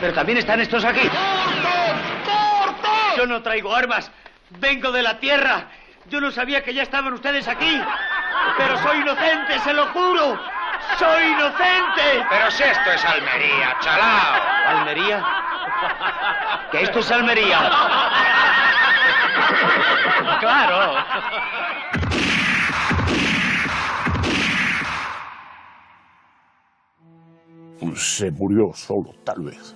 Pero también están estos aquí. ¡Corto! Yo no traigo armas. Vengo de la tierra. Yo no sabía que ya estaban ustedes aquí. Pero soy inocente, se lo juro. ¡Soy inocente! Pero si esto es Almería, chalao. ¿Almería? Que esto es Almería. Claro. Se murió solo, tal vez.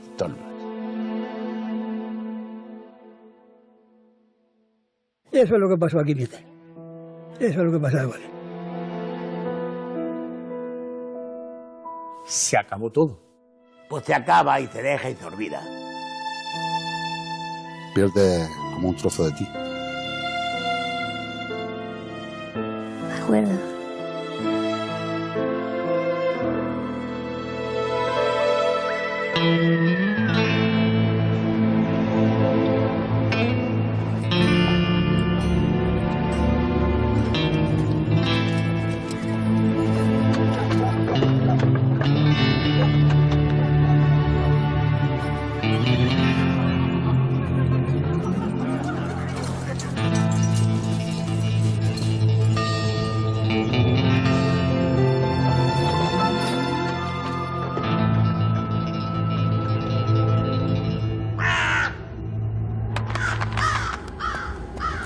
Eso es lo que pasó aquí, fíjate. Eso es lo que pasaba aquí. Se acabó todo. Pues se acaba y se deja y se olvida. Pierde como un trozo de ti. Me acuerdo.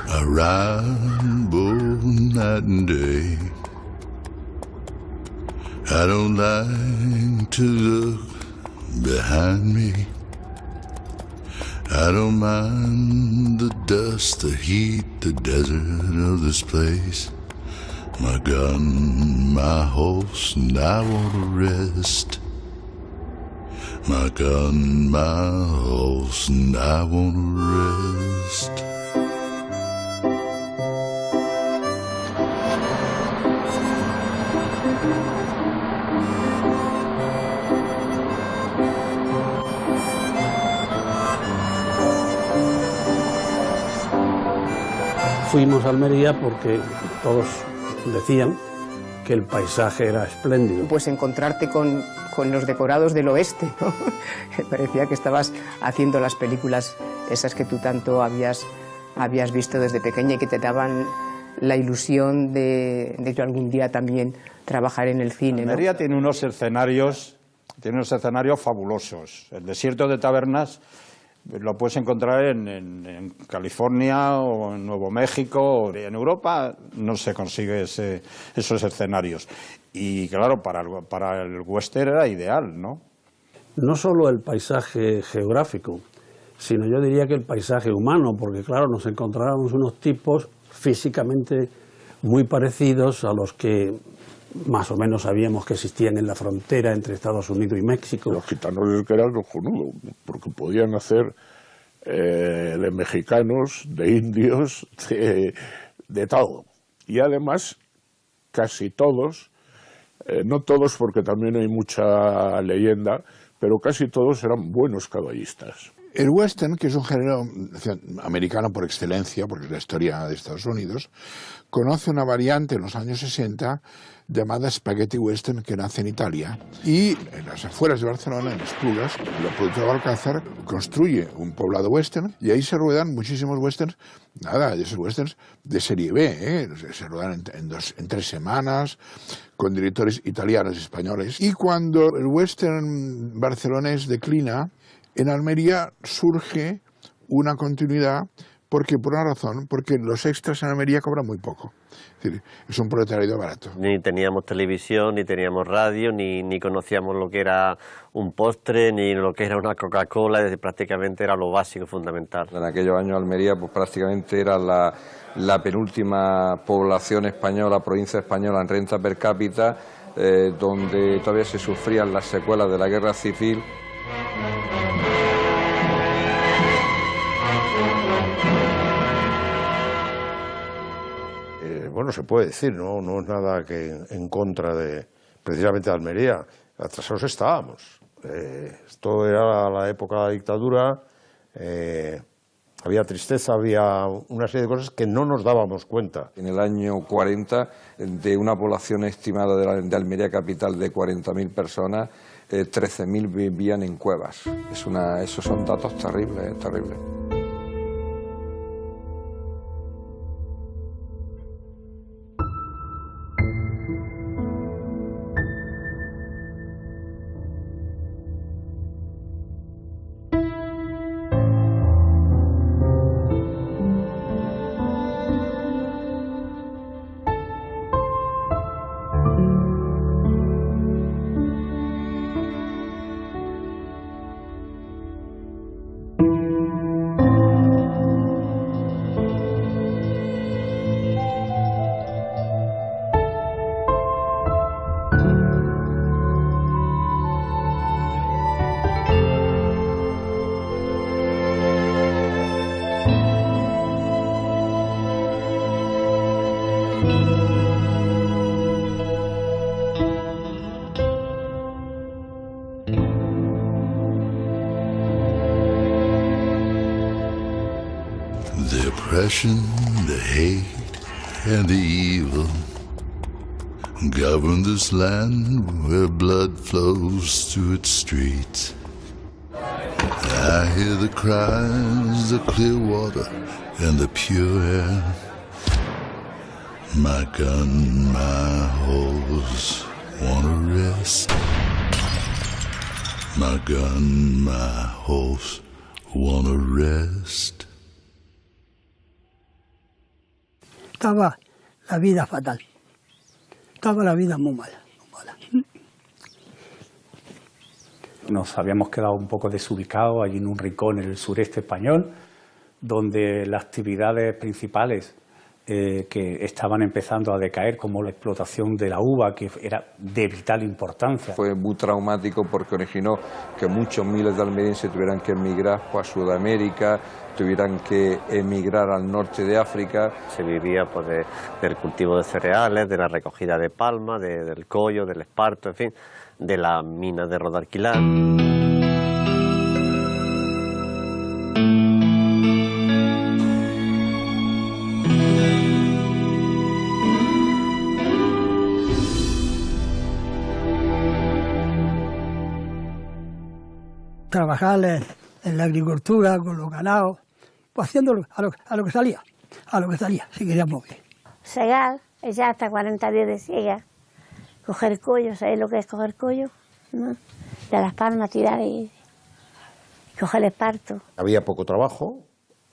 I ride both night and day. I don't like to look behind me. I don't mind the dust, the heat, the desert of this place. My gun, my horse, and I want to rest. My gun, my horse, and I want to rest. Fuimos a Almería porque todos decían que el paisaje era espléndido. Pues encontrarte con los decorados del oeste, ¿no? Parecía que estabas haciendo las películas esas que tú tanto habías visto desde pequeña y que te daban la ilusión de yo algún día también trabajar en el cine, ¿no? Almería tiene unos escenarios fabulosos. El desierto de Tabernas lo puedes encontrar en California o en Nuevo México. En Europa no se consigue esos escenarios. Y claro, para el western era ideal, ¿no? No solo el paisaje geográfico, sino yo diría que el paisaje humano, porque claro, nos encontrábamos unos tipos físicamente muy parecidos a los que más o menos sabíamos que existían en la frontera entre Estados Unidos y México. Los gitanos que eran cojonudos, porque podían hacer de mexicanos, de indios, de todo. Y además, casi todos, no todos porque también hay mucha leyenda, pero casi todos eran buenos caballistas. El western, que es un género americano por excelencia, porque es la historia de Estados Unidos, conoce una variante en los años 60 llamada Spaghetti Western, que nace en Italia, y en las afueras de Barcelona, en Esplugas, la productora Balcázar construye un poblado western, y ahí se ruedan muchísimos westerns, de esos westerns de serie B, se ruedan en 3 semanas, con directores italianos y españoles. Y cuando el western barcelonés declina, en Almería surge una continuidad, porque por una razón, porque los extras en Almería cobran muy poco. Es decir, es un proletariado barato. Ni teníamos televisión, ni teníamos radio, ni conocíamos lo que era un postre, ni lo que era una Coca-Cola, prácticamente era lo básico, fundamental. En aquellos años Almería pues prácticamente era la penúltima población española, provincia española en renta per cápita, donde todavía se sufrían las secuelas de la guerra civil. Bueno, se puede decir, no es nada que en contra de precisamente de Almería. Atrasados estábamos. Esto era la época de la dictadura, había tristeza, había una serie de cosas que no nos dábamos cuenta. En el año 40, de una población estimada de Almería capital de 40.000 personas, 13.000 vivían en cuevas. Esos son datos terribles, terribles. The oppression, the hate, and the evil govern this land where blood flows through its streets. I hear the cries, the clear water, and the pure air. My gun, my horse, wanna rest. My gun, my horse, wanna rest. Estaba la vida fatal. Estaba la vida muy mala, muy mala. Nos habíamos quedado un poco desubicados allí en un rincón en el sureste español, donde las actividades principales que estaban empezando a decaer, como la explotación de la uva, que era de vital importancia. Fue muy traumático porque originó que muchos miles de almerienses tuvieran que emigrar pues, a Sudamérica, tuvieran que emigrar al norte de África. Se vivía pues, del cultivo de cereales, de la recogida de palma, del collo, del esparto, en fin, de las minas de Rodarquilar. Trabajar en la agricultura, con los ganados, pues haciéndolo a lo que salía, si queríamos bien. Segar, echar hasta 40 días de siega, coger collo, ¿sabéis lo que es coger collo? ¿No? De las palmas tirar y coger el esparto. Había poco trabajo,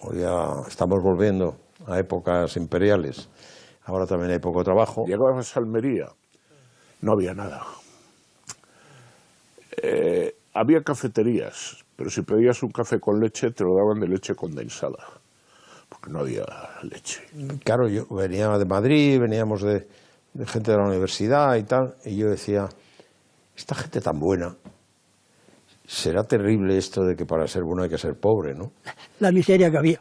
hoy ya estamos volviendo a épocas imperiales, ahora también hay poco trabajo. Llegabas a Almería, no había nada. Había cafeterías, pero si pedías un café con leche te lo daban de leche condensada, porque no había leche. Claro, yo venía de Madrid, veníamos de gente de la universidad y tal, y yo decía, esta gente tan buena, será terrible esto de que para ser bueno hay que ser pobre, ¿no? La miseria que había.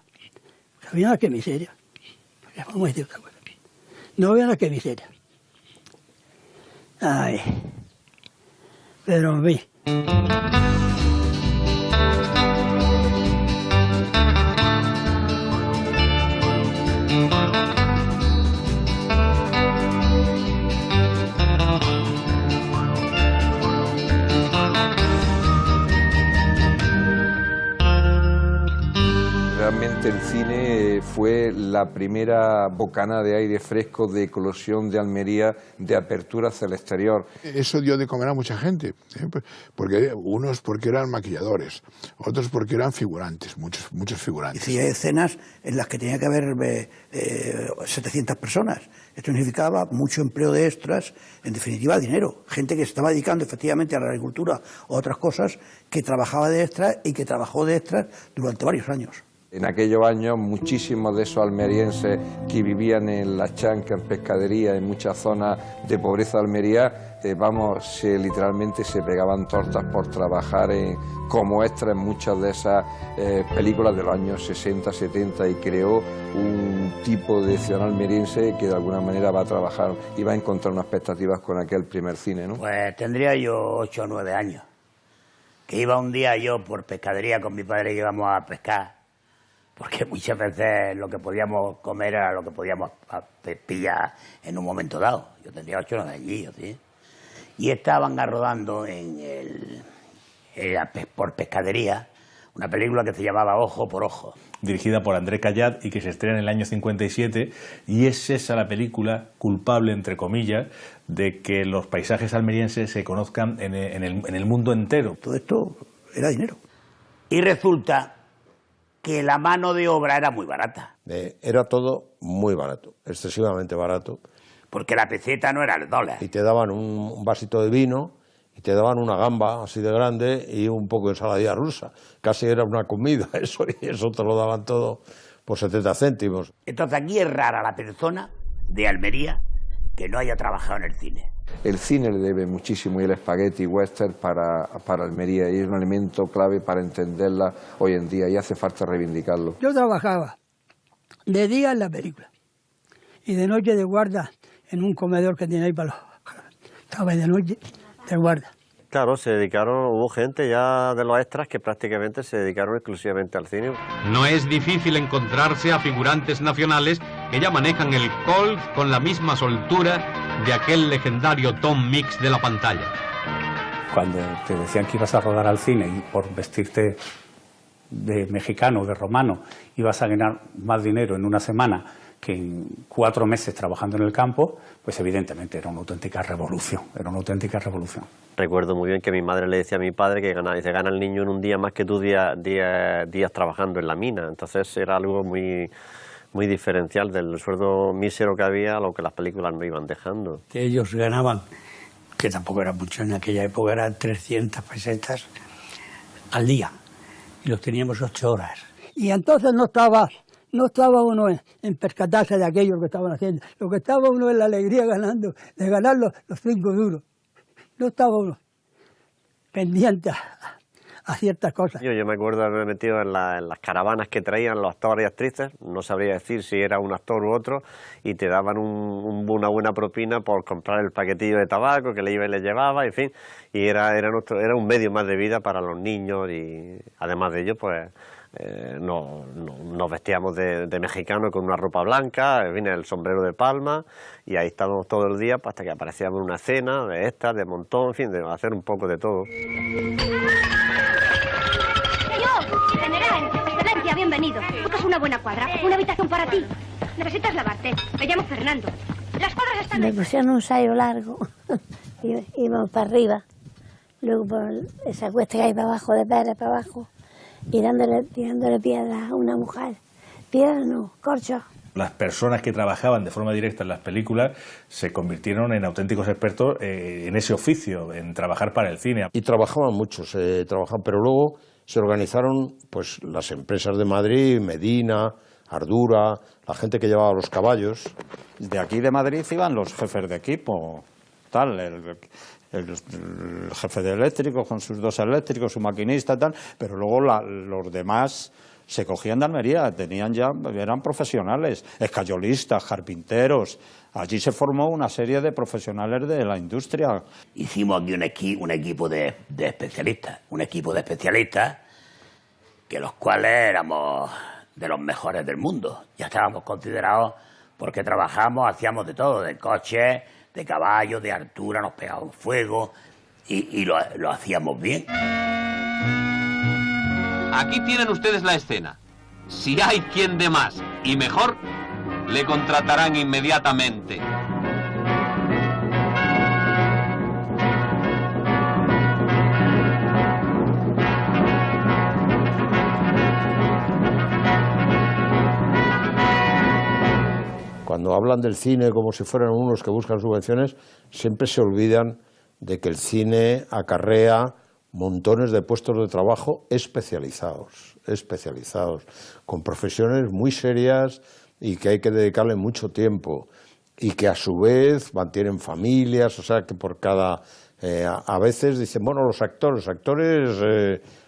Había nada que miseria. Vamos a decir otra cosa. No había nada que miseria. Ay. Pero en fin. Realmente el cine fue la primera bocanada de aire fresco, de eclosión de Almería, de apertura hacia el exterior. Eso dio de comer a mucha gente, porque unos porque eran maquilladores, otros porque eran figurantes, muchos figurantes. Hacía escenas en las que tenía que haber 700 personas. Esto significaba mucho empleo de extras, en definitiva dinero. Gente que se estaba dedicando efectivamente a la agricultura o a otras cosas, que trabajaba de extras y que trabajó de extras durante varios años. En aquellos años, muchísimos de esos almerienses que vivían en las chancas, en pescadería, en muchas zonas de pobreza de Almería, literalmente se pegaban tortas por trabajar como extras en muchas de esas películas de los años 60, 70 y creó un tipo de ciudadano almeriense que de alguna manera va a trabajar y va a encontrar unas expectativas con aquel primer cine, ¿no? Pues tendría yo 8 o 9 años, que iba un día yo por pescadería con mi padre y íbamos a pescar, porque muchas veces lo que podíamos comer era lo que podíamos pillar en un momento dado. Yo tendría 8 o 9 años, ¿sí? y estaban rodando por pescadería una película que se llamaba Ojo por Ojo. Dirigida por André Callat y que se estrena en el año 57, y es esa la película culpable, entre comillas, de que los paisajes almerienses se conozcan en el mundo entero. Todo esto era dinero. Y resulta que la mano de obra era muy barata. Era todo muy barato, excesivamente barato. Porque la peseta no era el dólar. Y te daban un vasito de vino, y te daban una gamba así de grande y un poco de ensaladilla rusa. Casi era una comida eso, y eso te lo daban todo por 70 céntimos. Entonces aquí es rara la persona de Almería que no haya trabajado en el cine. El cine le debe muchísimo, y el spaghetti western para Almería, y es un elemento clave para entenderla hoy en día, y hace falta reivindicarlo. Yo trabajaba de día en la película y de noche de guarda en un comedor que tiene ahí para los... Estaba de noche de guarda. Claro, hubo gente ya de los extras que prácticamente se dedicaron exclusivamente al cine. No es difícil encontrarse a figurantes nacionales que ya manejan el Colt con la misma soltura de aquel legendario Tom Mix de la pantalla. Cuando te decían que ibas a rodar al cine y por vestirte de mexicano o de romano ibas a ganar más dinero en una semana que en 4 meses trabajando en el campo, pues evidentemente era una auténtica revolución, Recuerdo muy bien que mi madre le decía a mi padre que gana el niño en un día más que tú días trabajando en la mina. Entonces era algo muy diferencial del sueldo mísero que había a lo que las películas no iban dejando. Ellos ganaban, que tampoco era mucho en aquella época, eran 300 pesetas al día, y los teníamos 8 horas. Y entonces no estaba uno en percatarse de aquello que estaban haciendo. Lo que estaba uno en la alegría de ganar los 5 duros. No estaba uno pendiente a ciertas cosas. Yo me acuerdo de haberme metido en las caravanas que traían los actores y actrices, no sabría decir si era un actor u otro, y te daban una buena propina por comprar el paquetillo de tabaco que le iba y le llevaba, en fin, y era un medio más de vida para los niños, y además de ello, pues nos vestíamos de mexicano con una ropa blanca, viene el sombrero de palma, y ahí estábamos todo el día hasta que aparecíamos en una cena de estas, de montón, en fin, de hacer un poco de todo. General, excelencia, bienvenido. Buscas una buena cuadra, una habitación para ti. Necesitas lavarte. Me llamo Fernando. Las cuadras están... Me pusieron un sayo largo. Íbamos para arriba. Luego por esa cuesta que hay para abajo, de Pérez para abajo. Y tirándole piedras a una mujer. Piedras no, corchos. Las personas que trabajaban de forma directa en las películas se convirtieron en auténticos expertos en ese oficio, en trabajar para el cine. Y trabajaban muchos, pero luego se organizaron pues las empresas de Madrid, Medina, Ardura, la gente que llevaba los caballos. De aquí de Madrid iban los jefes de equipo, tal, el jefe de eléctricos con sus 2 eléctricos, su maquinista, tal, pero luego los demás se cogían de Almería, eran profesionales, escayolistas, carpinteros. Allí se formó una serie de profesionales de la industria. Hicimos aquí un equipo de especialistas, que los cuales éramos de los mejores del mundo. Ya estábamos considerados porque trabajamos, hacíamos de todo, de coches, de caballos, de altura, nos pegábamos fuego y lo hacíamos bien. Aquí tienen ustedes la escena. Si hay quien dé más y mejor, le contratarán inmediatamente. Cuando hablan del cine como si fueran unos que buscan subvenciones, siempre se olvidan de que el cine acarrea montones de puestos de trabajo especializados, con profesiones muy serias y que hay que dedicarle mucho tiempo, y que a su vez mantienen familias, o sea que por cada... a veces dicen, bueno, los actores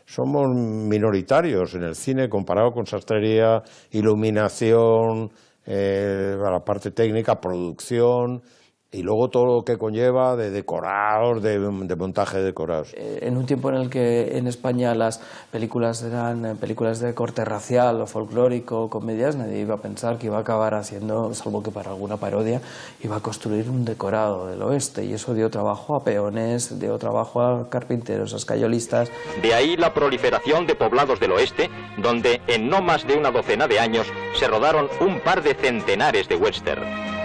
somos minoritarios en el cine comparado con sastrería, iluminación, la parte técnica, producción, Y luego todo lo que conlleva de decorados, de montaje de decorados. En un tiempo en el que en España las películas eran películas de corte racial o folclórico, comedias, nadie iba a pensar que iba a acabar haciendo, salvo que para alguna parodia, iba a construir un decorado del oeste. Y eso dio trabajo a peones, dio trabajo a carpinteros, a escayolistas. De ahí la proliferación de poblados del oeste, donde en no más de una docena de años se rodaron un par de centenares de western.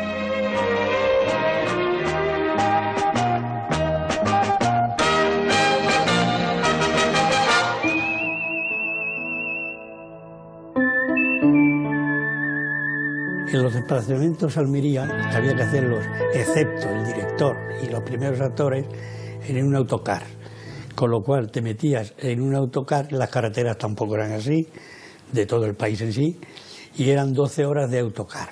En los desplazamientos a Almería había que hacerlos, excepto el director y los primeros actores, en un autocar. Con lo cual te metías en un autocar, las carreteras tampoco eran así, de todo el país en sí, y eran 12 horas de autocar.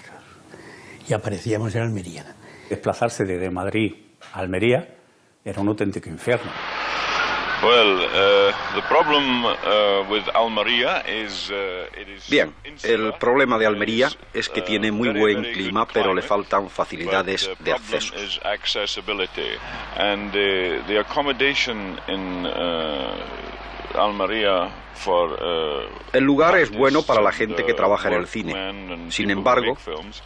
Y aparecíamos en Almería. Desplazarse desde Madrid a Almería era un auténtico infierno. Bien, el problema de Almería es que tiene muy buen clima, pero le faltan facilidades de acceso. El lugar es bueno para la gente que trabaja en el cine. Sin embargo,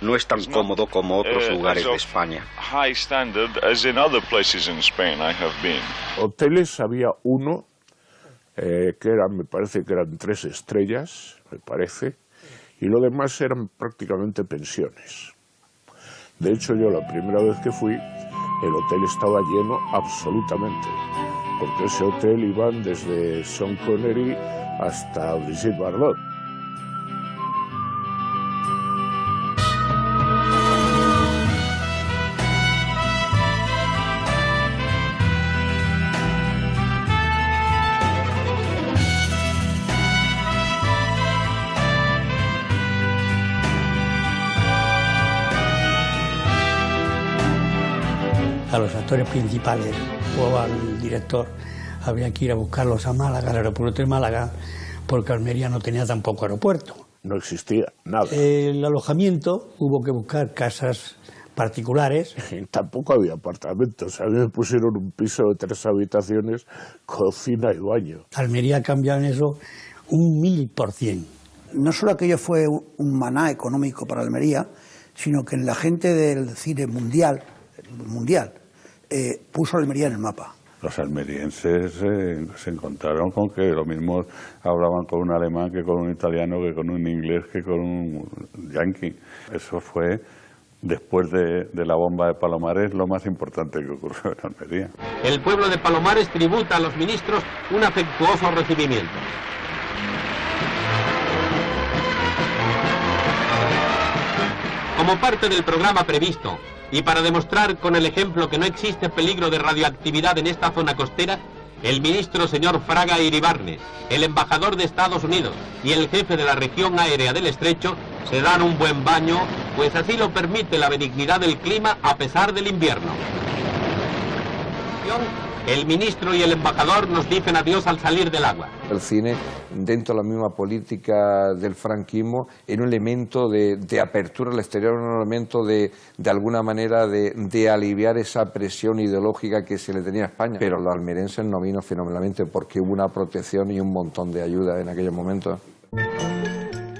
no es tan cómodo como otros lugares de España. Hoteles había uno que eran, me parece que eran 3 estrellas, me parece, y lo demás eran prácticamente pensiones. De hecho, yo la primera vez que fui, el hotel estaba lleno absolutamente, porque ese hotel iban desde Sean Connery hasta Brigitte Bardot. A los actores principales o al director había que ir a buscarlos a Málaga, al aeropuerto de Málaga, porque Almería no tenía tampoco aeropuerto. No existía nada. El alojamiento hubo que buscar casas particulares. Tampoco había apartamentos. A mí me pusieron un piso de 3 habitaciones, cocina y baño. Almería ha cambiado en eso un 1000%. No solo aquello fue un maná económico para Almería, sino que la gente del cine mundial puso Almería en el mapa. Los almerienses se encontraron con que lo mismo hablaban con un alemán que con un italiano, que con un inglés, que con un yanqui. Eso fue, después de la bomba de Palomares, lo más importante que ocurrió en Almería. El pueblo de Palomares tributa a los ministros un afectuoso recibimiento. Como parte del programa previsto, y para demostrar con el ejemplo que no existe peligro de radioactividad en esta zona costera, el ministro señor Fraga Iribarne, el embajador de Estados Unidos y el jefe de la región aérea del Estrecho se dan un buen baño, pues así lo permite la benignidad del clima a pesar del invierno. El ministro y el embajador nos dicen adiós al salir del agua. El cine, dentro de la misma política del franquismo, era un elemento de apertura al exterior, un elemento de alguna manera de aliviar esa presión ideológica que se le tenía a España. Pero los almerienses no vino fenomenalmente porque hubo una protección y un montón de ayuda en aquellos momentos.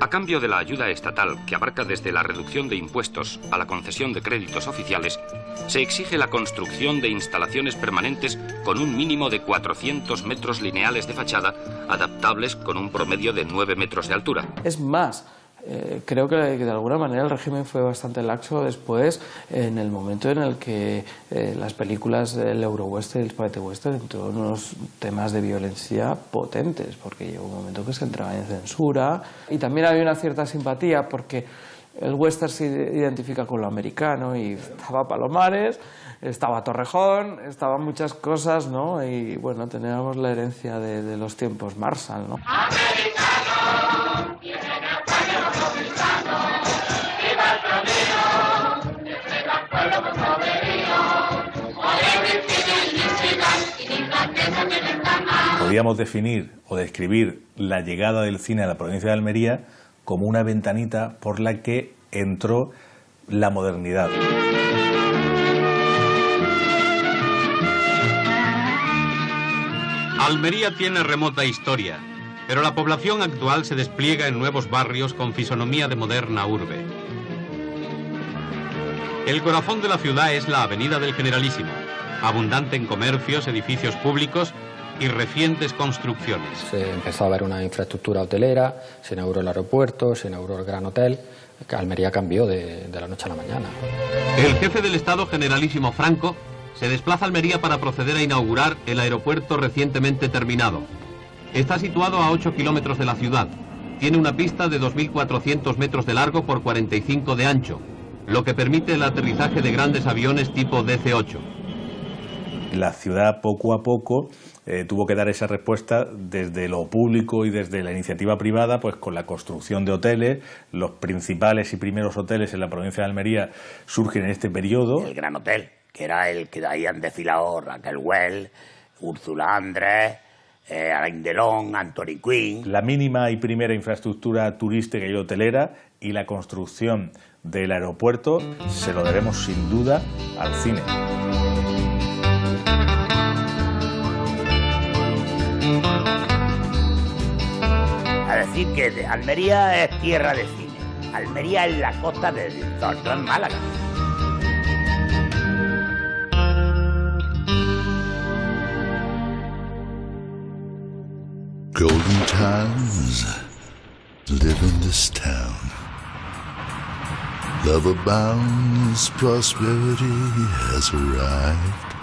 A cambio de la ayuda estatal, que abarca desde la reducción de impuestos a la concesión de créditos oficiales, se exige la construcción de instalaciones permanentes con un mínimo de 400 metros lineales de fachada, adaptables con un promedio de 9 metros de altura. Es más, creo que de alguna manera el régimen fue bastante laxo después, en el momento en el que las películas del Eurowestern y el Spaghetti Western entró en unos temas de violencia potentes, porque llegó un momento que se entraba en censura y también había una cierta simpatía porque el western se identifica con lo americano y estaba Palomares, estaba Torrejón, estaban muchas cosas, ¿no? Y bueno, teníamos la herencia de los tiempos Marshall, ¿no? Podríamos definir o describir la llegada del cine a la provincia de Almería como una ventanita por la que entró la modernidad. Almería tiene remota historia, pero la población actual se despliega en nuevos barrios con fisonomía de moderna urbe. El corazón de la ciudad es la Avenida del Generalísimo, abundante en comercios, edificios públicos y recientes construcciones. Se empezó a ver una infraestructura hotelera, se inauguró el aeropuerto, se inauguró el Gran Hotel. Almería cambió de la noche a la mañana. El jefe del Estado, Generalísimo Franco, se desplaza a Almería para proceder a inaugurar el aeropuerto recientemente terminado. Está situado a 8 kilómetros de la ciudad. Tiene una pista de 2.400 metros de largo por 45 de ancho, lo que permite el aterrizaje de grandes aviones tipo DC-8. La ciudad poco a poco tuvo que dar esa respuesta desde lo público y desde la iniciativa privada, pues con la construcción de hoteles. Los principales y primeros hoteles en la provincia de Almería surgen en este periodo. El Gran Hotel, que era el que de ahí han desfilado Raquel Well, Úrsula Andrés, Alain Delon, Anthony Quinn. La mínima y primera infraestructura turística y hotelera y la construcción del aeropuerto se lo debemos sin duda al cine. A decir que Almería es tierra de cine. Almería es la costa del director, no es Málaga. Golden times live in this town. Love abounds, prosperity has arrived.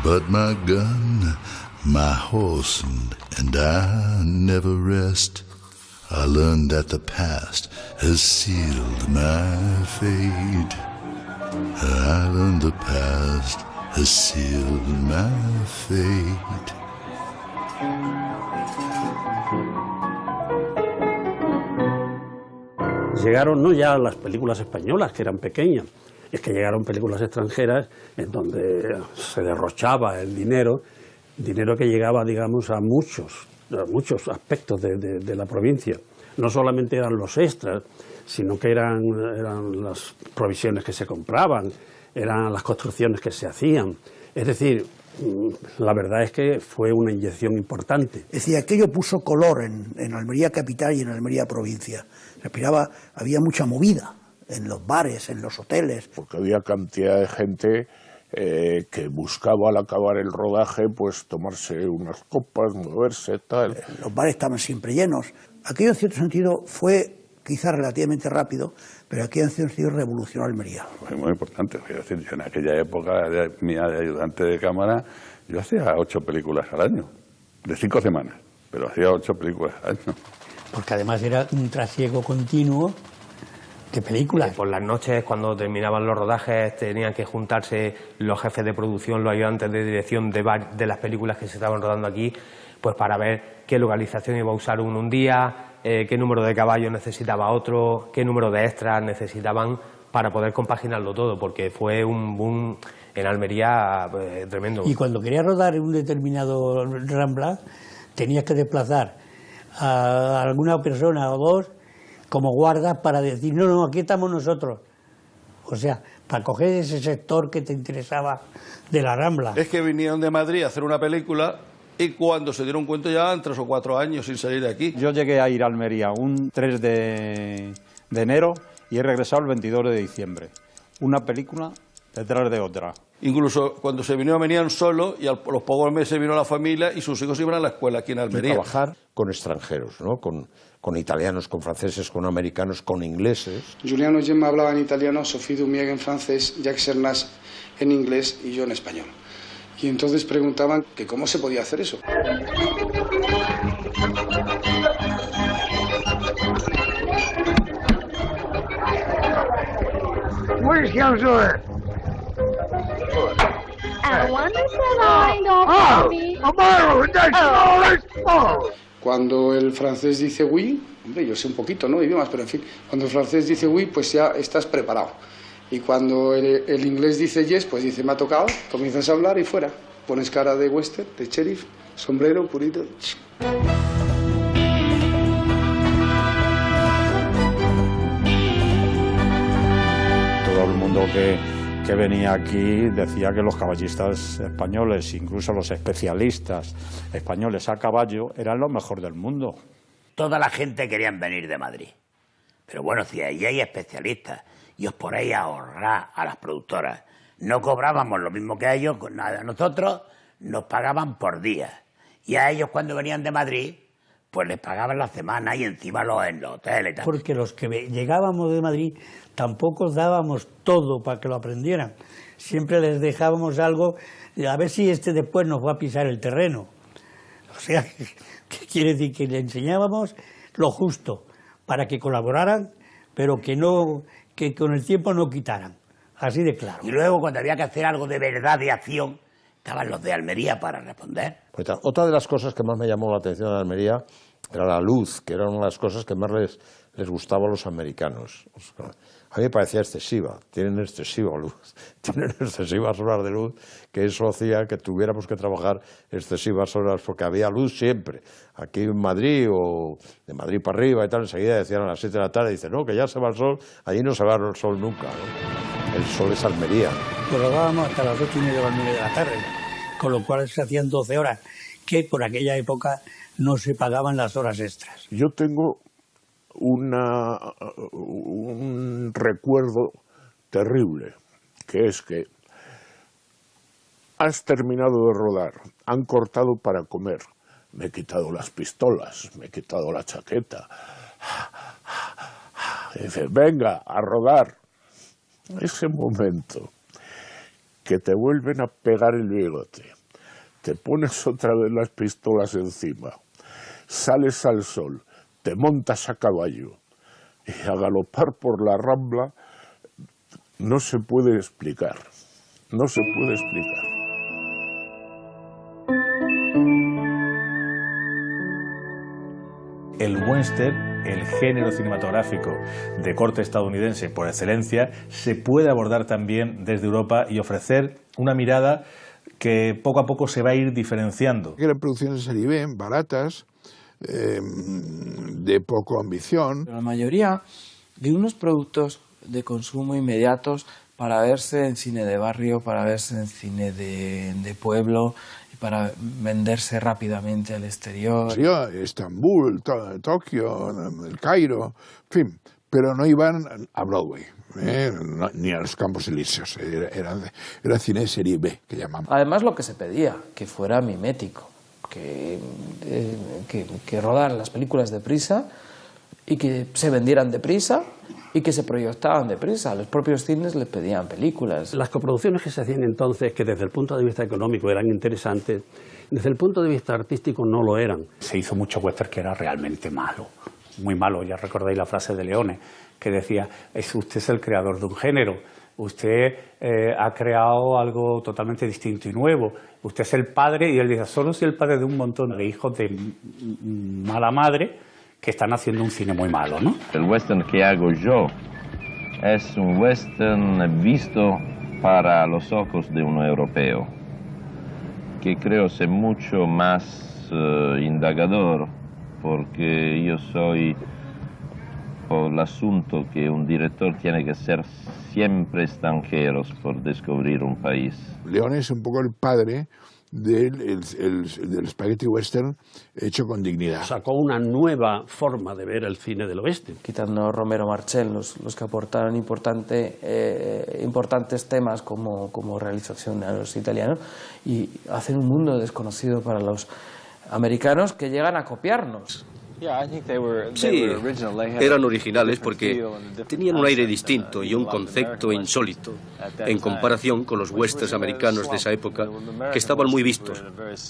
But my gun, my horse, and I never rest. I learned that the past has sealed my fate. I learned the past has sealed my fate. Llegaron no ya las películas españolas, que eran pequeñas, es que llegaron películas extranjeras en donde se derrochaba el dinero que llegaba, digamos, a muchos aspectos de la provincia. No solamente eran los extras, sino que eran las provisiones que se compraban, eran las construcciones que se hacían. Es decir, la verdad es que fue una inyección importante. Es decir, aquello puso color en Almería capital y en Almería provincia. Respiraba, había mucha movida en los bares, en los hoteles. Porque había cantidad de gente que buscaba al acabar el rodaje pues tomarse unas copas, moverse, tal. Los bares estaban siempre llenos. Aquello en cierto sentido fue quizás relativamente rápido, pero aquello en cierto sentido revolucionó Almería. Fue muy importante. Quiero decir, yo en aquella época mía de ayudante de cámara, yo hacía 8 películas al año, de 5 semanas, pero hacía 8 películas al año. Porque además era un trasiego continuo de películas. Por las noches, cuando terminaban los rodajes, tenían que juntarse los jefes de producción, los ayudantes de dirección de las películas que se estaban rodando aquí, pues para ver qué localización iba a usar uno un día, qué número de caballos necesitaba otro, qué número de extras necesitaban para poder compaginarlo todo, porque fue un boom en Almería tremendo. Y cuando querías rodar en un determinado Rambla, tenías que desplazar a alguna persona o dos como guardas para decir, no, aquí estamos nosotros. O sea, para coger ese sector que te interesaba de la Rambla. Es que vinieron de Madrid a hacer una película y cuando se dieron cuenta ya eran 3 o 4 años sin salir de aquí. Yo llegué a ir a Almería un 3 de enero y he regresado el 22 de diciembre. Una película detrás de otra. Incluso cuando se vinieron venían solos y a los pocos meses vino la familia y sus hijos iban a la escuela aquí en Almería. Trabajar con extranjeros, ¿no? Con italianos, con franceses, con americanos, con ingleses. Giuliano Gemma hablaba en italiano, Sophie Dumieg en francés, Jacques Cernas en inglés y yo en español. Y entonces preguntaban que cómo se podía hacer eso. Cuando el francés dice oui, hombre, yo sé un poquito, ¿no? Idiomas, pero en fin, cuando el francés dice oui, pues ya estás preparado. Y cuando el inglés dice yes, pues dice me ha tocado, comienzas a hablar y fuera. Pones cara de western, de sheriff, sombrero, purito. Todo el mundo que que venía aquí decía que los caballistas españoles, incluso los especialistas españoles a caballo, eran lo mejor del mundo. Toda la gente quería venir de Madrid. Pero bueno, si allí hay especialistas y os ponéis a ahorrar a las productoras, no cobrábamos lo mismo que a ellos, nada. Nosotros nos pagaban por día. Y a ellos cuando venían de Madrid, pues les pagaban la semana y encima en los hoteles y tal. Porque los que llegábamos de Madrid tampoco dábamos todo para que lo aprendieran. Siempre les dejábamos algo, a ver si después nos va a pisar el terreno. O sea, ¿qué quiere decir? Que le enseñábamos lo justo para que colaboraran, pero que con el tiempo no quitaran. Así de claro. Y luego, cuando había que hacer algo de verdad, de acción, estaban los de Almería para responder. Pues otra de las cosas que más me llamó la atención de Almería era la luz, que era una de las cosas que más les gustaba a los americanos. A mí me parecía excesiva, tienen excesiva luz, tienen excesivas horas de luz, que eso hacía que tuviéramos que trabajar excesivas horas, porque había luz siempre. Aquí en Madrid, o de Madrid para arriba y tal, enseguida decían a las 7 de la tarde, dicen, no, que ya se va el sol, allí no se va el sol nunca, ¿no? El sol es Almería. Pues rodábamos hasta las 8:30 o las 9 de la tarde, con lo cual se hacían 12 horas, que por aquella época no se pagaban las horas extras. Yo tengo un recuerdo terrible, que es que has terminado de rodar, han cortado para comer, me he quitado las pistolas, me he quitado la chaqueta, y dices, venga, a rodar. Ese momento que te vuelven a pegar el bigote, te pones otra vez las pistolas encima, sales al sol, te montas a caballo y a galopar por la Rambla, no se puede explicar, no se puede explicar. El western, el género cinematográfico de corte estadounidense por excelencia, se puede abordar también desde Europa y ofrecer una mirada que poco a poco se va a ir diferenciando. Eran producciones de serie B, baratas, de poco ambición. La mayoría de unos productos de consumo inmediatos para verse en cine de barrio, para verse en cine de pueblo y para venderse rápidamente al exterior. Sí, Estambul, Tokio, el Cairo, en fin, pero no iban a Broadway, ni a los Campos Elíseos, era cine de serie B, que llamamos. Además, lo que se pedía, que fuera mimético, que rodaran las películas deprisa y que se vendieran deprisa y que se proyectaban deprisa. Los propios cines les pedían películas. Las coproducciones que se hacían entonces, que desde el punto de vista económico eran interesantes, desde el punto de vista artístico no lo eran. Se hizo mucho western que era realmente malo, muy malo. Ya recordáis la frase de Leone, que decía, usted es el creador de un género, usted ha creado algo totalmente distinto y nuevo, usted es el padre, y él dice, solo soy el padre de un montón de hijos de mala madre que están haciendo un cine muy malo, ¿no? El western que hago yo es un western visto para los ojos de un europeo, que creo ser mucho más indagador, porque yo soy por el asunto que un director tiene que ser siempre extranjero por descubrir un país. Leone es un poco el padre del spaghetti western hecho con dignidad. Sacó una nueva forma de ver el cine del oeste. Quitando Romero Marchel, los que aportaron importantes temas como realización a los italianos, y hacen un mundo desconocido para los americanos que llegan a copiarnos. Sí, eran originales porque tenían un aire distinto y un concepto insólito en comparación con los westerns americanos de esa época, que estaban muy vistos,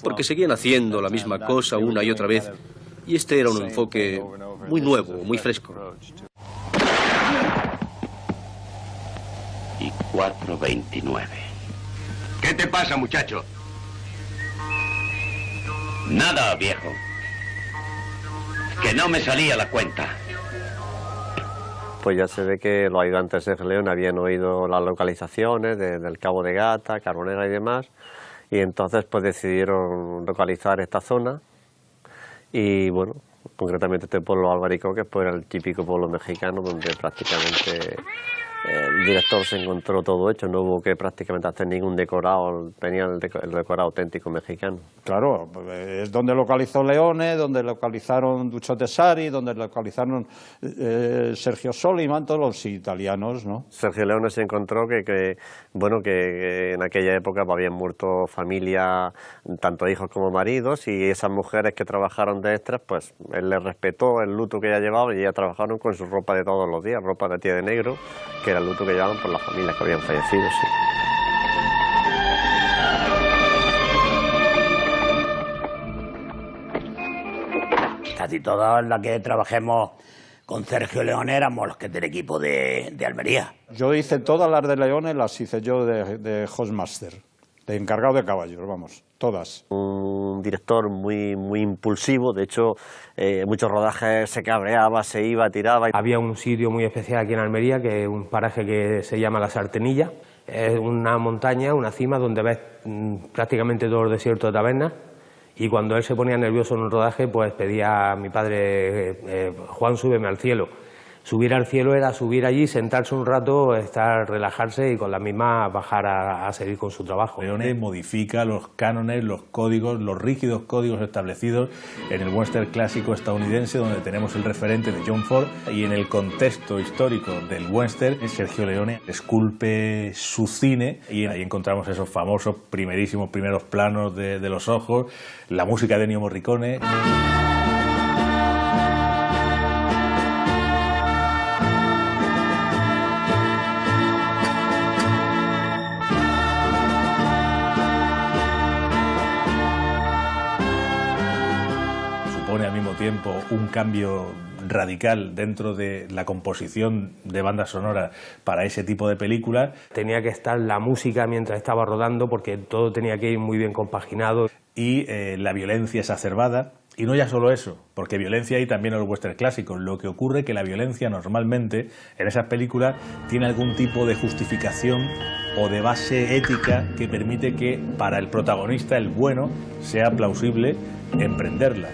porque seguían haciendo la misma cosa una y otra vez, y este era un enfoque muy nuevo, muy fresco. Y 4:29. ¿Qué te pasa, muchacho? Nada, viejo. Que no me salía la cuenta. Pues ya se ve que los ayudantes de León habían oído las localizaciones del Cabo de Gata, Carbonera y demás, y entonces pues decidieron localizar esta zona, y bueno, concretamente este pueblo Albaricoque pues era el típico pueblo mexicano donde prácticamente el director se encontró todo hecho, no hubo que prácticamente hacer ningún decorado, tenía el decorado auténtico mexicano. Claro, es donde localizó Leone, donde localizaron Duccio de Sari, donde localizaron Sergio Soliman, todos los italianos, ¿no? Sergio Leone se encontró que en aquella época habían muerto familia, tanto hijos como maridos, y esas mujeres que trabajaron de extras, pues él les respetó el luto que ella llevaba y ellas trabajaron con su ropa de todos los días, ropa de tía de negro, que era el luto que llevaban por las familias que habían fallecido, sí. Casi todas las que trabajemos con Sergio Leone éramos los que del equipo de Almería. Yo hice todas las de Leone, las hice yo de hostmaster, de encargado de caballos, vamos, todas. Un director muy impulsivo, de hecho, muchos rodajes se cabreaba, se iba, tiraba. Había un sitio muy especial aquí en Almería, que es un paraje que se llama La Sartenilla. Es una montaña, una cima, donde ves prácticamente todo el desierto de tabernas. Y cuando él se ponía nervioso en un rodaje, pues pedía a mi padre, Juan, súbeme al cielo. Subir al cielo era subir allí, sentarse un rato, relajarse y con la misma bajar a seguir con su trabajo. Leone modifica los cánones, los códigos, los rígidos códigos establecidos en el western clásico estadounidense, donde tenemos el referente de John Ford, y en el contexto histórico del western, Sergio Leone esculpe su cine y ahí encontramos esos famosos primeros planos de los ojos, la música de Ennio Morricone. Al mismo tiempo un cambio radical dentro de la composición de bandas sonoras para ese tipo de películas. Tenía que estar la música mientras estaba rodando porque todo tenía que ir muy bien compaginado. Y la violencia exacerbada. Y no ya solo eso, porque violencia hay también en los western clásicos. Lo que ocurre es que la violencia normalmente en esas películas tiene algún tipo de justificación o de base ética que permite que para el protagonista, el bueno, sea plausible emprenderla.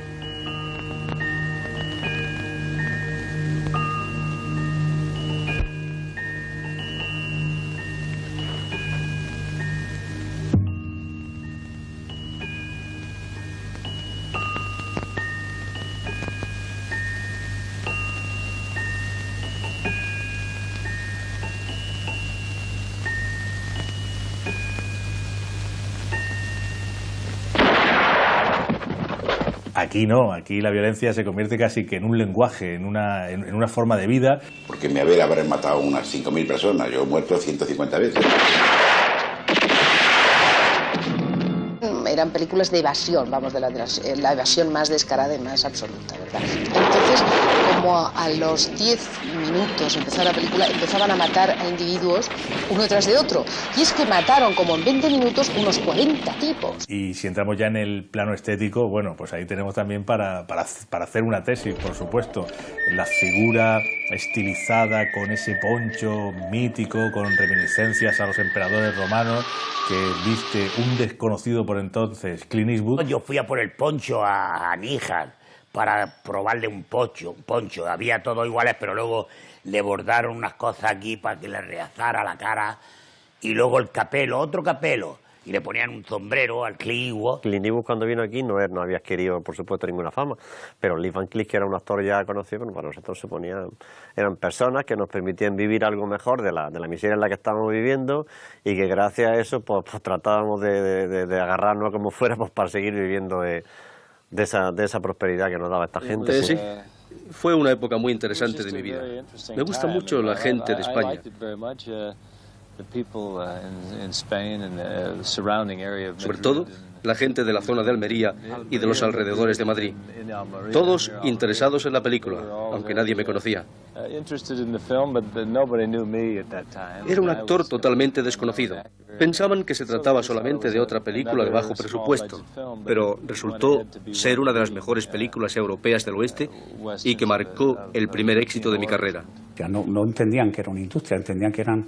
Aquí no, aquí la violencia se convierte casi que en un lenguaje, en una forma de vida. Porque me habrán matado unas 5.000 personas, yo he muerto 150 veces. Eran películas de evasión, vamos, de la evasión más descarada y más absoluta, ¿verdad? Entonces, como a los 10 minutos empezar la película, empezaban a matar a individuos uno tras de otro. Y es que mataron como en 20 minutos unos 40 tipos. Y si entramos ya en el plano estético, bueno, pues ahí tenemos también para hacer una tesis, por supuesto. La figura estilizada con ese poncho mítico, con reminiscencias a los emperadores romanos, que viste un desconocido por entonces, Clint Eastwood. Yo fui a por el poncho a Níjar para probarle un poncho. Había todo iguales, pero luego le bordaron unas cosas aquí para que le realzara la cara. Y luego el capelo, otro capelo. Y le ponían un sombrero al Clint Eastwood. Clint Eastwood cuando vino aquí no había adquirido, por supuesto, ninguna fama, pero Lee Van Cleef, que era un actor ya conocido, bueno, para nosotros eran personas que nos permitían vivir algo mejor de la miseria en la que estábamos viviendo y que gracias a eso pues tratábamos de agarrarnos como fuera pues, para seguir viviendo de esa prosperidad que nos daba esta gente. Sí. Fue una época muy interesante de mi vida. Me gusta mucho la gente de España. Sobre todo la gente de la zona de Almería y de los alrededores de Madrid. Todos interesados en la película, aunque nadie me conocía. Era un actor totalmente desconocido. Pensaban que se trataba solamente de otra película de bajo presupuesto, pero resultó ser una de las mejores películas europeas del oeste y que marcó el primer éxito de mi carrera. No entendían que era una industria, entendían que eran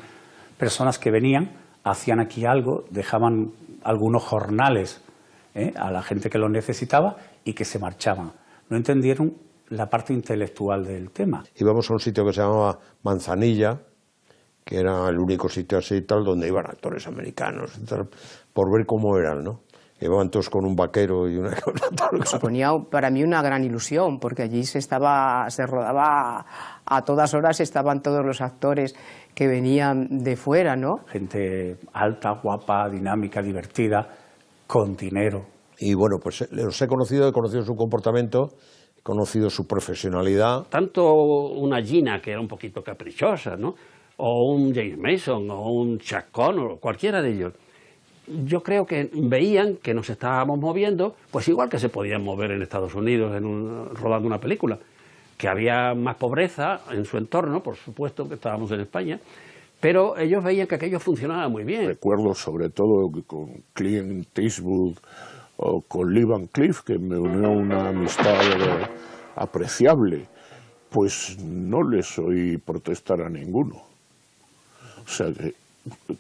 personas que venían, hacían aquí algo, dejaban algunos jornales a la gente que los necesitaba y que se marchaban. No entendieron la parte intelectual del tema. Íbamos a un sitio que se llamaba Manzanilla, que era el único sitio así y tal donde iban actores americanos y tal, por ver cómo eran, ¿no? Iban todos con un vaquero y una cosa. Suponía para mí una gran ilusión, porque allí se rodaba a todas horas, estaban todos los actores que venían de fuera, ¿no? Gente alta, guapa, dinámica, divertida, con dinero. Y bueno, pues los he conocido su comportamiento, he conocido su profesionalidad. Tanto una Gina, que era un poquito caprichosa, ¿no? O un James Mason, o un Chuck Connor, cualquiera de ellos. Yo creo que veían que nos estábamos moviendo, pues igual que se podían mover en Estados Unidos rodando una película, que había más pobreza en su entorno, por supuesto que estábamos en España, pero ellos veían que aquello funcionaba muy bien. Recuerdo sobre todo con Clint Eastwood o con Lee Van Cleef, que me unió una amistad apreciable, pues no les oí protestar a ninguno. O sea, que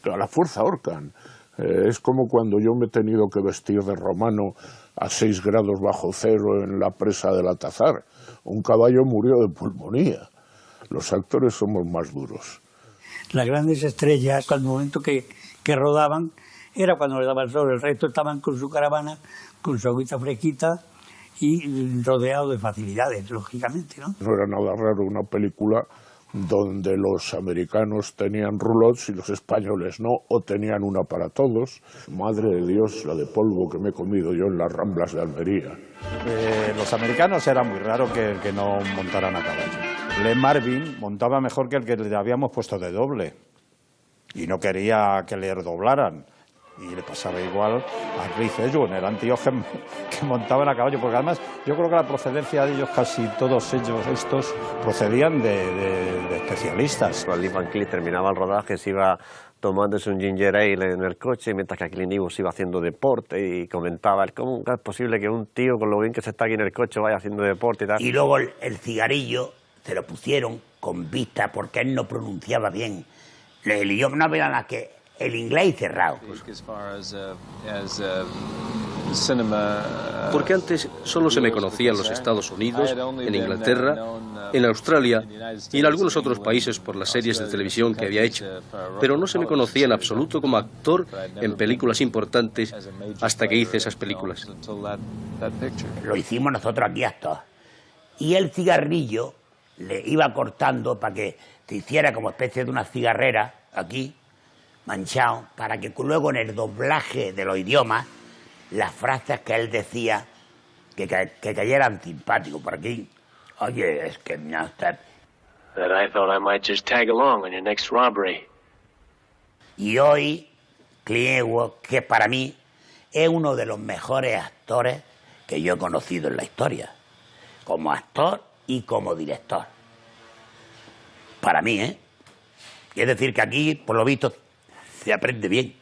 a la fuerza ahorcan. Es como cuando yo me he tenido que vestir de romano a 6 grados bajo cero en la presa del Atazar. Un caballo murió de pulmonía. Los actores somos más duros. Las grandes estrellas, al momento que rodaban, era cuando le daba el sol. El resto estaban con su caravana, con su agüita fresquita y rodeado de facilidades, lógicamente, ¿no? No era nada raro una película donde los americanos tenían roulots y los españoles no, o tenían una para todos. Madre de Dios, la de polvo que me he comido yo en las Ramblas de Almería. Los americanos era muy raro que no montaran a caballo. Lee Marvin montaba mejor que el que le habíamos puesto de doble y no quería que le doblaran. Y le pasaba igual a Chris Edwin, eran tíos que montaban a caballo, porque además yo creo que la procedencia de ellos, casi todos ellos estos, procedían de especialistas. Cuando Lee Van Cleef terminaba el rodaje, se iba tomándose un ginger ale en el coche, mientras que Clint Eastwood se iba haciendo deporte y comentaba, ¿cómo es posible que un tío con lo bien que se está aquí en el coche vaya haciendo deporte y tal? Y luego el cigarrillo se lo pusieron con vista porque él no pronunciaba bien el idioma, no había nada que el inglés cerrado. Porque antes solo se me conocía en los Estados Unidos, en Inglaterra, en Australia y en algunos otros países por las series de televisión que había hecho, pero no se me conocía en absoluto como actor en películas importantes hasta que hice esas películas. Lo hicimos nosotros aquí actores. Y el cigarrillo le iba cortando para que se hiciera como especie de una cigarrera aquí, manchado, para que luego en el doblaje de los idiomas las frases que él decía que cayeran simpáticos por aquí. Oye, es que no está... That I thought I might just tag along on your next robbery. Y hoy, Clint Eastwood, que para mí es uno de los mejores actores que yo he conocido en la historia, como actor y como director. Para mí, ¿eh? Es decir, que aquí, por lo visto, se aprende bien.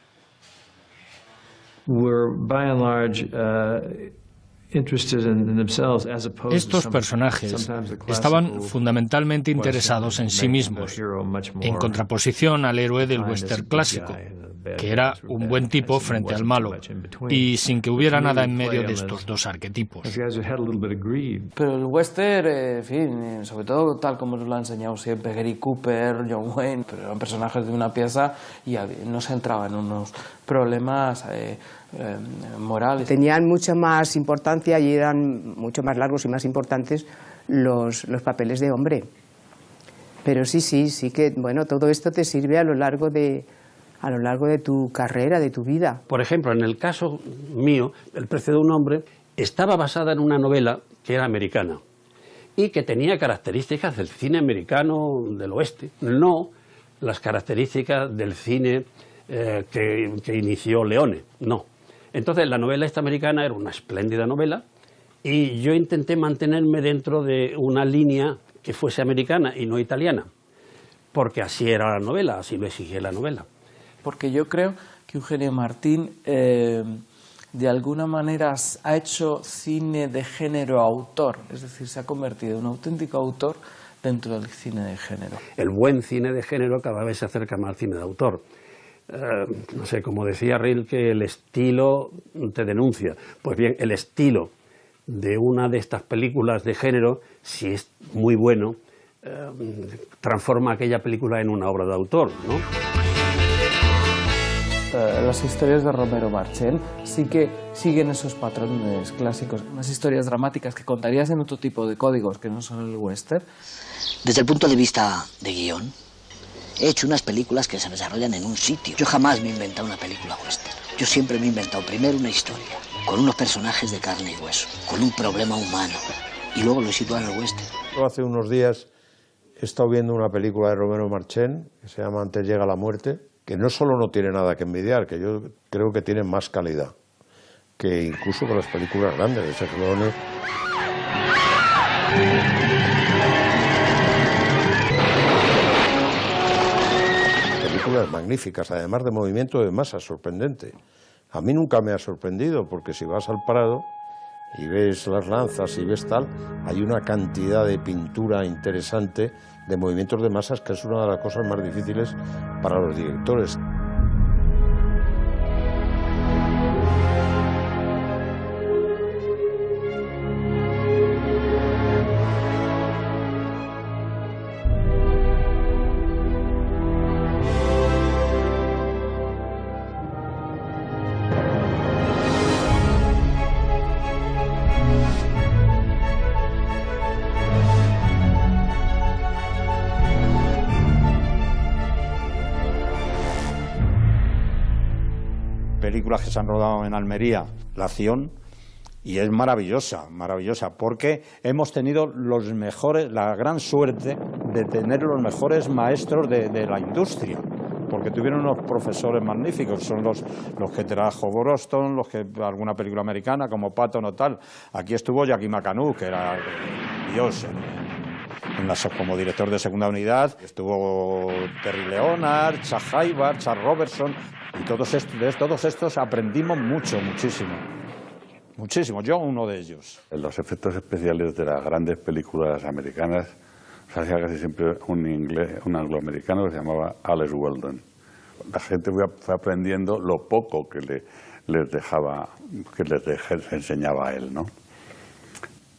Estos personajes estaban fundamentalmente interesados en sí mismos, en contraposición al héroe del western clásico, que era un buen tipo frente al malo, y sin que hubiera nada en medio de estos dos arquetipos. Pero el western, en fin, sobre todo tal como nos lo ha enseñado siempre Gary Cooper, John Wayne, pero eran personajes de una pieza y no se entraba en unos problemas morales. Tenían mucha más importancia y eran mucho más largos y más importantes los papeles de hombre. Pero sí que, bueno, todo esto te sirve a lo largo de tu carrera, de tu vida. Por ejemplo, en el caso mío, El precio de un hombre estaba basada en una novela que era americana y que tenía características del cine americano del oeste, no las características del cine que inició Leone, no. Entonces la novela esta americana era una espléndida novela y yo intenté mantenerme dentro de una línea que fuese americana y no italiana, porque así era la novela, así lo exigía la novela. Porque yo creo que Eugenio Martín de alguna manera ha hecho cine de género autor, es decir, se ha convertido en un auténtico autor dentro del cine de género. El buen cine de género cada vez se acerca más al cine de autor. No sé, como decía Rilke, el estilo te denuncia. Pues bien, el estilo de una de estas películas de género, si es muy bueno, transforma aquella película en una obra de autor, ¿no? Las historias de Romero Marchén sí que siguen esos patrones clásicos, unas historias dramáticas que contarías en otro tipo de códigos que no son el western. Desde el punto de vista de guión, he hecho unas películas que se desarrollan en un sitio. Yo jamás me he inventado una película western. Yo siempre me he inventado primero una historia, con unos personajes de carne y hueso, con un problema humano, y luego lo he situado en el western. Hace unos días he estado viendo una película de Romero Marchén que se llama Antes llega la muerte, que no solo no tiene nada que envidiar, que yo creo que tiene más calidad que incluso con las películas grandes de Sergio Leone. Películas magníficas, además de movimiento de masa, sorprendente. A mí nunca me ha sorprendido, porque si vas al Prado y ves las lanzas y ves tal, hay una cantidad de pintura interesante de movimientos de masas que es una de las cosas más difíciles para los directores. Películas que se han rodado en Almería, La Acción, y es maravillosa, maravillosa, porque hemos tenido los mejores, la gran suerte de tener los mejores maestros de la industria, porque tuvieron unos profesores magníficos, son los que trajo Broston, los que alguna película americana como Patton o tal. Aquí estuvo Jackie McAnutt, que era Dios como director de segunda unidad, estuvo Terry Leonard, Chad Hayward, Chad Robertson, y de todos estos aprendimos muchísimo, yo uno de ellos. En los efectos especiales de las grandes películas americanas se hacía casi siempre un angloamericano que se llamaba Alex Weldon. La gente fue aprendiendo lo poco que les enseñaba a él, ¿no?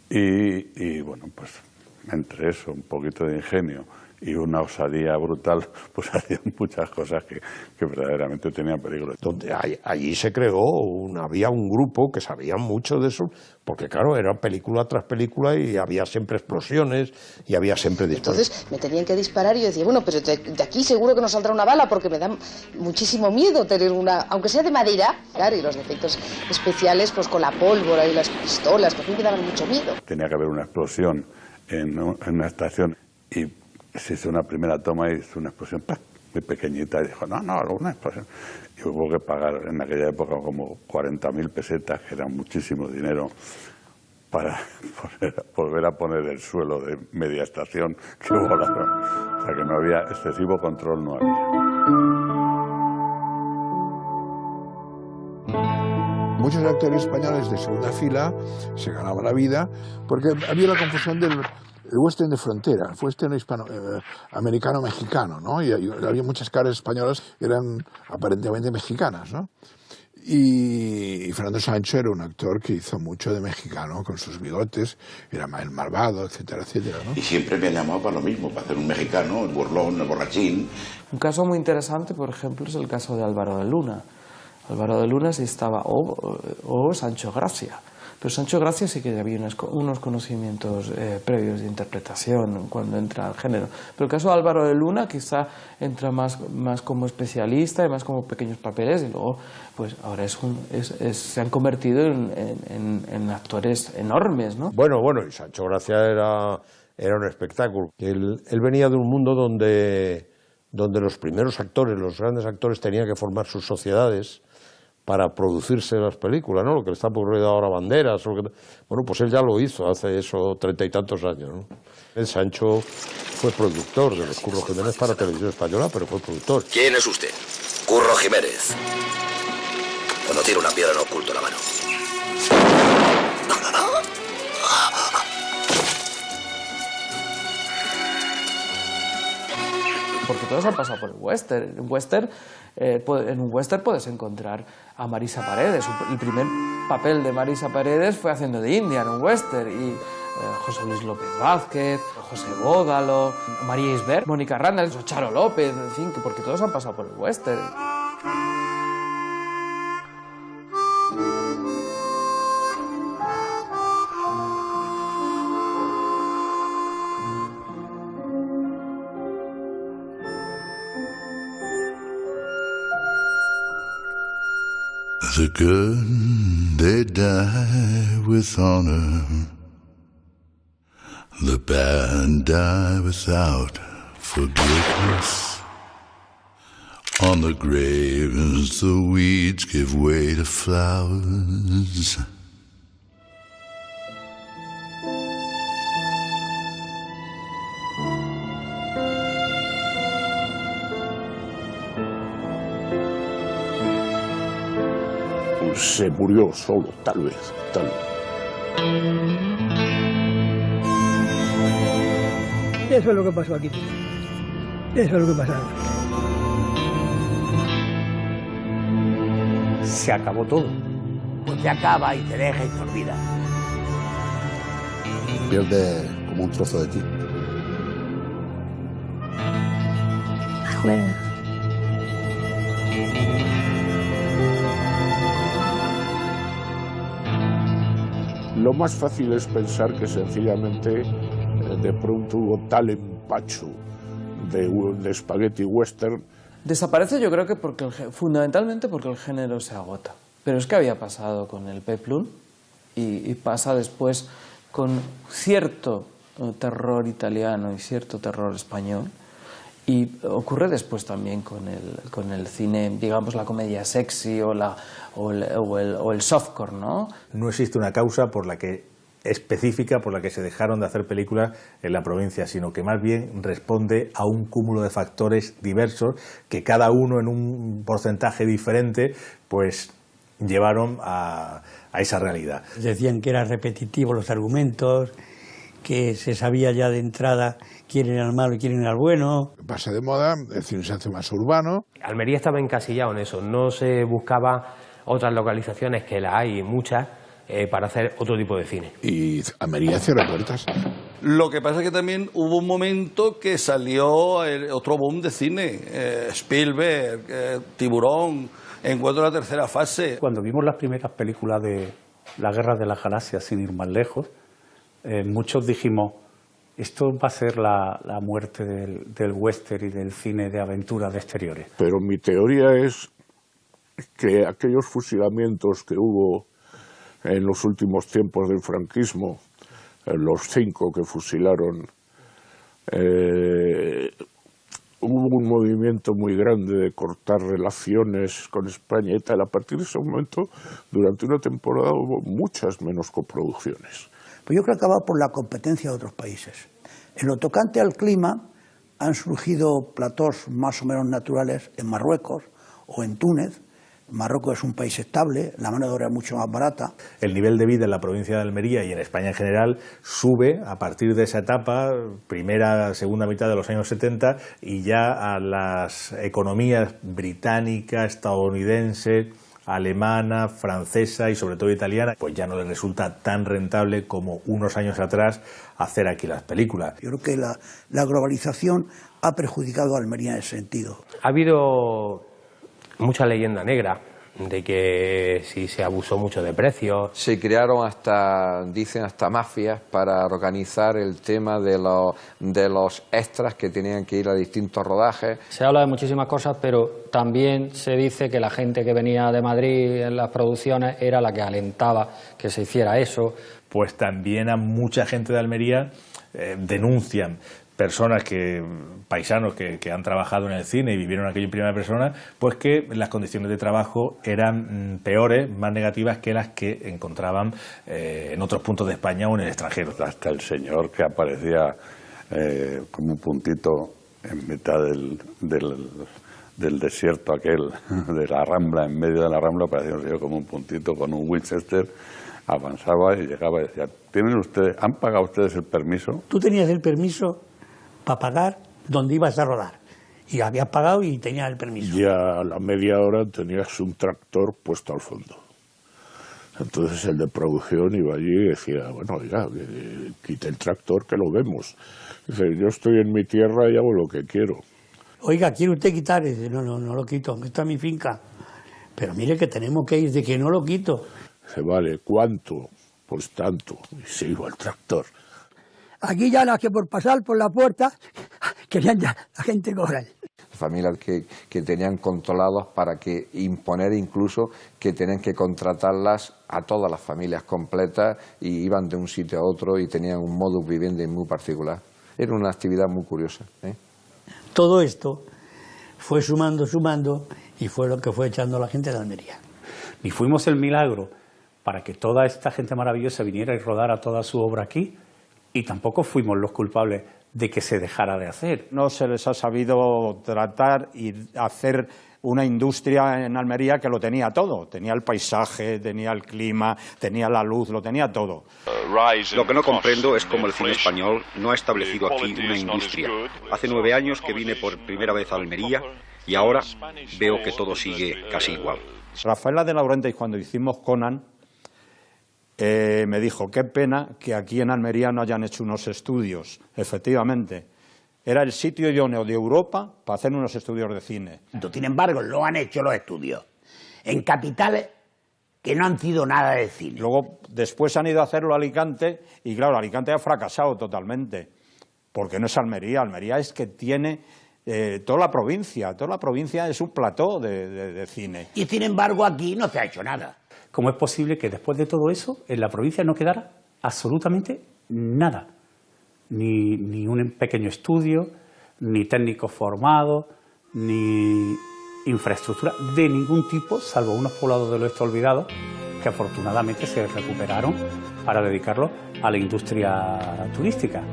Y bueno, pues entre eso, un poquito de ingenio y una osadía brutal, pues hacían muchas cosas que verdaderamente tenían peligro. Donde allí se creó, había un grupo que sabían mucho de eso, porque claro, era película tras película y había siempre explosiones y había siempre disparos. Entonces me tenían que disparar y yo decía, bueno, pero de aquí seguro que no saldrá una bala porque me da muchísimo miedo tener una, aunque sea de madera, claro, y los efectos especiales pues con la pólvora y las pistolas, que a mí me daban mucho miedo. Tenía que haber una explosión en una estación y se hizo una primera toma y hizo una explosión muy pequeñita y dijo, no, una explosión. Y hubo que pagar en aquella época como 40.000 pesetas, que era muchísimo dinero, para volver a poner el suelo de media estación que volaron. O sea que no había excesivo control, no había. Muchos actores españoles de segunda fila se ganaban la vida porque había la confusión del western de frontera, el western americano-mexicano, ¿no? Y había muchas caras españolas que eran aparentemente mexicanas, ¿no? Y Fernando Sancho era un actor que hizo mucho de mexicano con sus bigotes, era el malvado, etcétera, etcétera, ¿no? Y siempre me ha llamado para lo mismo, para hacer un mexicano, el burlón, el borrachín. Un caso muy interesante, por ejemplo, es el caso de Álvaro de Luna. Álvaro de Luna sí estaba, o Sancho Gracia. Pero Sancho Gracia sí que había unos conocimientos previos de interpretación cuando entra al género. Pero el caso de Álvaro de Luna quizá entra más como especialista y más como pequeños papeles y luego pues ahora se han convertido en actores enormes, ¿no? Bueno, y Sancho Gracia era un espectáculo. Él venía de un mundo donde los primeros actores, los grandes actores tenían que formar sus sociedades para producirse las películas, ¿no? Lo que le está ocurriendo ahora a Banderas. Bueno, pues él ya lo hizo hace 30 y tantos años, ¿no? El Sancho fue productor de los Curro Jiménez para Televisión Española, pero fue productor. ¿Quién es usted? Curro Jiménez. Cuando tiene una piedra en oculto en la mano. Porque todos han pasado por el western. En un western puedes encontrar a Marisa Paredes. El primer papel de Marisa Paredes fue haciendo de India en un western. Y José Luis López Vázquez, José Bódalo, María Isbert, Mónica Randall, Charo López, en fin, porque todos han pasado por el western. The good, they die with honor. The bad die without forgiveness. On the graves, the weeds give way to flowers. Se murió solo, tal vez, tal vez. Eso es lo que pasó aquí. Eso es lo que pasó. Se acabó todo. Pues te acaba y te deja y te olvida. Pierde como un trozo de ti. Juega. Lo más fácil es pensar que sencillamente de pronto hubo tal empacho de spaghetti western. Desaparece yo creo que fundamentalmente porque el género se agota. Pero es que había pasado con el peplum y pasa después con cierto terror italiano y cierto terror español. Y ocurre después también con el cine, digamos, la comedia sexy o el softcore, ¿no? No existe una causa específica por la que se dejaron de hacer películas en la provincia, sino que más bien responde a un cúmulo de factores diversos que cada uno en un porcentaje diferente pues llevaron a esa realidad. Decían que eran repetitivos los argumentos, que se sabía ya de entrada quién era el malo y quién era el bueno. Pasa de moda, el cine se hace más urbano. Almería estaba encasillado en eso, no se buscaba otras localizaciones, que las hay muchas, para hacer otro tipo de cine. Y Almería cierra puertas. Lo que pasa es que también hubo un momento que salió otro boom de cine, Spielberg, Tiburón, Encuentro de la tercera fase. Cuando vimos las primeras películas de la Guerra de las Galaxias, sin ir más lejos, muchos dijimos, esto va a ser la muerte del western y del cine de aventura de exteriores. Pero mi teoría es que aquellos fusilamientos que hubo en los últimos tiempos del franquismo, los 5 que fusilaron, hubo un movimiento muy grande de cortar relaciones con España y tal. A partir de ese momento, durante una temporada hubo muchas menos coproducciones. Pues yo creo que va por la competencia de otros países. En lo tocante al clima, han surgido platós más o menos naturales en Marruecos o en Túnez. Marruecos es un país estable, la mano de obra es mucho más barata. El nivel de vida en la provincia de Almería y en España en general sube a partir de esa etapa, primera, segunda mitad de los años 70, y ya a las economías británica, estadounidense, alemana, francesa y sobre todo italiana, pues ya no les resulta tan rentable como unos años atrás hacer aquí las películas. Yo creo que la globalización ha perjudicado a Almería en ese sentido. Ha habido mucha leyenda negra de que si se abusó mucho de precios. Se crearon hasta mafias para organizar el tema de los extras que tenían que ir a distintos rodajes. Se habla de muchísimas cosas, pero también se dice que la gente que venía de Madrid en las producciones era la que alentaba que se hiciera eso. Pues también a mucha gente de Almería denuncian personas paisanos que han trabajado en el cine y vivieron aquello en primera persona, pues que las condiciones de trabajo eran peores, más negativas que las que encontraban en otros puntos de España o en el extranjero. Hasta el señor que aparecía como un puntito en mitad del desierto aquel, de la Rambla, en medio de la Rambla, aparecía un señor como un puntito con un Winchester, avanzaba y llegaba y decía, ¿han pagado ustedes el permiso? Tú tenías el permiso para pagar donde ibas a rodar. Y habías pagado y tenías el permiso. Ya a la media hora tenías un tractor puesto al fondo. Entonces el de producción iba allí y decía, bueno, oiga, quite el tractor que lo vemos. Dice, yo estoy en mi tierra y hago lo que quiero. Oiga, ¿quiere usted quitar? Y dice, no lo quito, esta es mi finca. Pero mire que tenemos que ir, de que no lo quito. Dice, vale, ¿cuánto? Pues tanto. Y se iba el tractor. Aquí ya las que por pasar por la puerta querían ya la gente cobrar. Familias que tenían controlados para que imponer incluso que tenían que contratarlas a todas las familias completas y iban de un sitio a otro y tenían un modus vivendi muy particular. Era una actividad muy curiosa. Todo esto fue sumando y fue lo que fue echando a la gente de Almería. Ni fuimos el milagro para que toda esta gente maravillosa viniera y rodara toda su obra aquí, y tampoco fuimos los culpables de que se dejara de hacer. No se les ha sabido tratar y hacer una industria en Almería que lo tenía todo. Tenía el paisaje, tenía el clima, tenía la luz, lo tenía todo. Lo que no comprendo es cómo el cine español no ha establecido aquí una industria. Hace 9 años que vine por primera vez a Almería y ahora veo que todo sigue casi igual. Rafaela de Laurentiis, cuando hicimos Conan, me dijo, qué pena que aquí en Almería no hayan hecho unos estudios. Efectivamente, era el sitio idóneo de Europa para hacer unos estudios de cine. Sin embargo, lo han hecho los estudios en capitales que no han sido nada de cine. Luego, después han ido a hacerlo a Alicante y claro, Alicante ha fracasado totalmente, porque no es Almería. Almería es que tiene toda la provincia es un plató de cine. Y sin embargo aquí no se ha hecho nada. ¿Cómo es posible que después de todo eso en la provincia no quedara absolutamente nada? Ni un pequeño estudio, ni técnicos formados, ni infraestructura de ningún tipo, salvo unos poblados del oeste olvidados que afortunadamente se recuperaron para dedicarlos a la industria turística.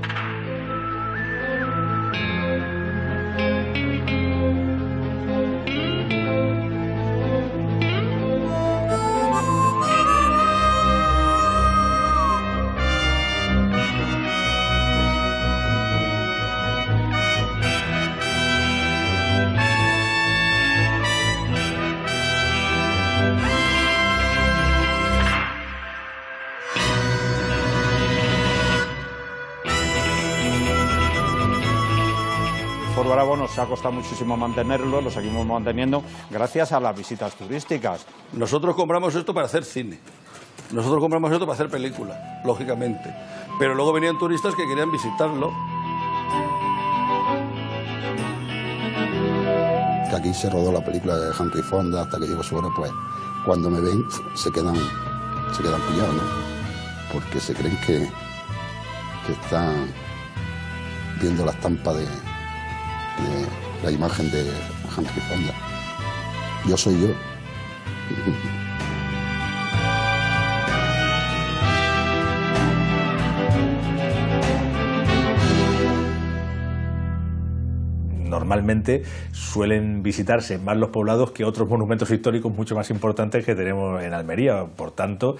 Bravo nos ha costado muchísimo mantenerlo, lo seguimos manteniendo gracias a las visitas turísticas. Nosotros compramos esto para hacer cine, nosotros compramos esto para hacer películas, lógicamente, pero luego venían turistas que querían visitarlo. Que aquí se rodó la película de Henry Fonda, Hasta que llegó su hora, pues cuando me ven se quedan pillados, ¿no? Porque se creen que están viendo la estampa de la imagen de Henry Fonda. Yo soy yo. Normalmente suelen visitarse más los poblados que otros monumentos históricos mucho más importantes que tenemos en Almería. Por tanto,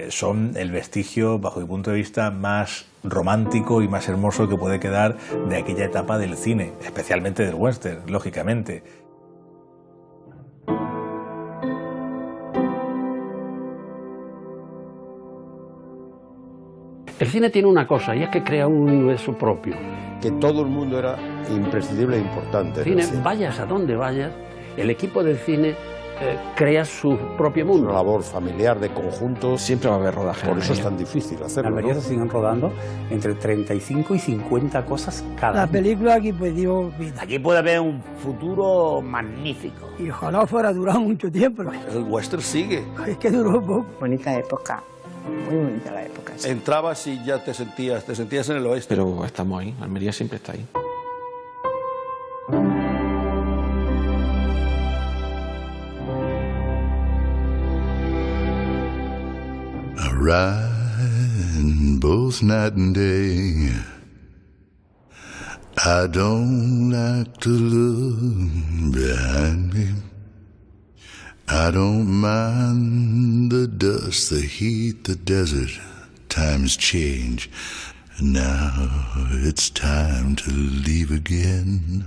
son el vestigio, bajo mi punto de vista, más romántico y más hermoso que puede quedar de aquella etapa del cine, especialmente del western, lógicamente. El cine tiene una cosa, y es que crea un universo propio. Que todo el mundo era imprescindible e importante. Vayas a donde vayas, el equipo del cine crea su propio mundo. Una labor familiar, de conjunto. Siempre va a haber rodaje. Por eso es tan difícil hacerlo. En Almería se siguen rodando entre 35 y 50 cosas cada año. La película aquí pues dio vida. Aquí puede haber un futuro magnífico. Y ojalá fuera durado mucho tiempo. El western sigue. Es que duró poco. Bonita época. Muy bonita la época. Sí. Entrabas y ya te sentías en el oeste. Pero estamos ahí, Almería siempre está ahí. I ride both night and day. I don't like to look behind me. I don't mind the dust, the heat, the desert. Times change, and now it's time to leave again.